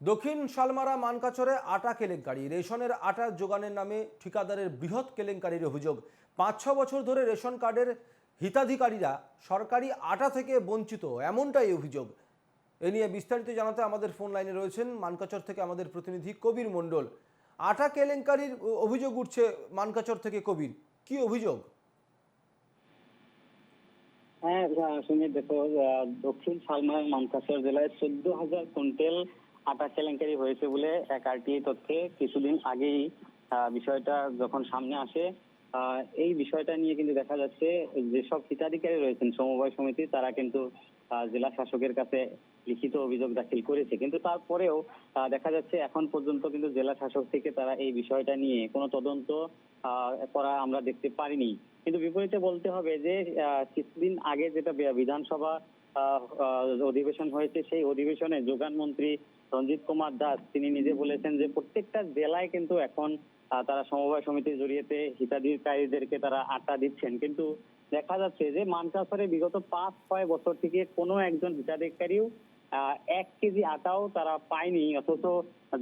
দক্ষিণ শালমারা মানকাচরে আটা কেলেঙ্কারি, রেশনের আটা যোগানের নামে ঠিকাদারের বৃহৎ কেলেঙ্কারির অভিযোগ। ৫-৬ বছর ধরে রেশন কার্ডের হিতাধিকারীরা সরকারি আটা থেকে বঞ্চিত, এমনটাই অভিযোগ। এ নিয়ে বিস্তারিত জানাতে আমাদের ফোন লাইনে রয়েছেন মানকাচর থেকে আমাদের প্রতিনিধি কবির মণ্ডল। আটা কেলেঙ্কারির অভিযোগ উঠছে মানকাচর থেকে। কবির, কি অভিযোগ? হ্যাঁ সুমিত, দেখো, দক্ষিণ শালমারা মানকাছর জেলায় ১৪,০০০ কুইন্টাল আটা কেলেঙ্কারি হয়েছে বলে এক আরটিআই তথ্যে কিছুদিন আগেই বিষয়টা যখন সামনে আসে, এই বিষয়টা নিয়ে কিন্তু দেখা যাচ্ছে যেসব হিতাধিকারী রয়েছেন সমবায় সমিতি, তারা কিন্তু জেলা শাসকের কাছে লিখিত অভিযোগ দাখিল করেছে। কিন্তু তারপরেও দেখা যাচ্ছে এখন পর্যন্ত কিন্তু জেলা শাসক থেকে তারা এই বিষয়টা নিয়ে কোনো তদন্ত করা আমরা দেখতে পারিনি। কিন্তু বিপরীতে বলতে হবে যে কিছুদিন আগে যেটা বিধানসভা অধিবেশন হয়েছে, সেই অধিবেশনে যোগান মন্ত্রী রঞ্জিত কুমার দাস তিনি নিজে বলেছেন যে প্রত্যেকটা জেলায় কিন্তু এখন তারা সমবায় সমিতির জড়িয়েতে হিতাধিকারীদেরকে তারা আটা দিচ্ছেন। কিন্তু দেখা যাচ্ছে যে মানকাছরে বিগত ৫-৬ বছর থেকে কোনো একজন হিতাধিকারীও ১ কেজি আটাও তারা পায়নি। অথচ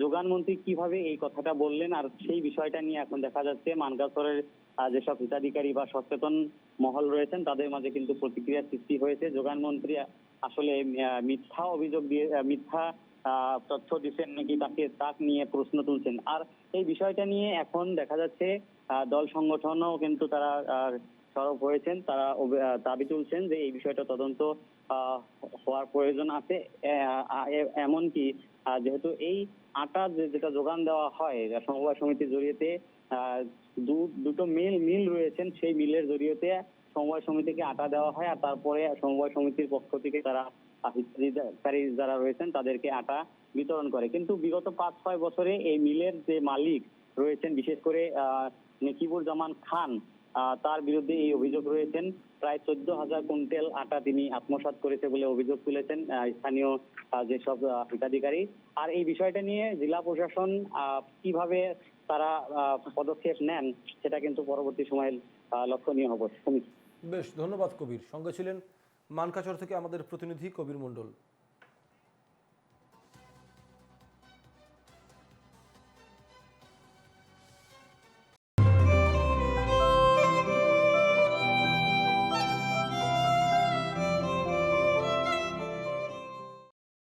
যোগান মন্ত্রী কিভাবে এই কথাটা বললেন, আর সেই বিষয়টা নিয়ে এখন দেখা যাচ্ছে মানকাছরের যেসব হিতাধিকারী বা সচেতন মহল রয়েছেন তাদের মাঝে কিন্তু প্রতিক্রিয়া সৃষ্টি হয়েছে। যোগান মন্ত্রী আসলে মিথ্যা অভিযোগ দিয়ে মিথ্যা তথ্য দিচ্ছেন নাকি তাকে নিয়ে প্রশ্ন তুলছেন। আর এই বিষয়টা নিয়ে এখন দেখা যাচ্ছে দল সংগঠনও কিন্তু তারা সরব হয়েছেন। তারা দাবি তুলছেন যে এই বিষয়টা তদন্ত হওয়ার প্রয়োজন আছে। এমনকি যেহেতু এই আটা যেটা যোগান দেওয়া হয় সমবায় সমিতির জড়িয়েতে দুটো মিল রয়েছেন, সেই মিলের জড়িয়েতে সমবায় সমিতিকে আটা দেওয়া হয়, আর তারপরে সমবায় সমিতির পক্ষ থেকে তারা হিতাধিকারী যারা রয়েছেন তাদেরকে আটা বিতরণ করে। কিন্তু বিগত ৫-৬ বছরে এই মিলের যে মালিক রয়েছেন, বিশেষ করে নেকিবুর জামান খান, তার বিরুদ্ধে এই অভিযোগ রয়েছেন। প্রায় ১৪,০০০ কুইন্টাল আটা তিনি আত্মসাৎ করেছে বলে অভিযোগ তুলেছেন স্থানীয় যেসব হিতাধিকারী। আর এই বিষয়টা নিয়ে জেলা প্রশাসন কিভাবে তারা পদক্ষেপ নেন সেটা কিন্তু পরবর্তী সময়ে লক্ষণীয় হবে। বেশ, ধন্যবাদ কবির। সঙ্গে ছিলেন মানকাচর থেকে আমাদের প্রতিনিধি কবির মণ্ডল।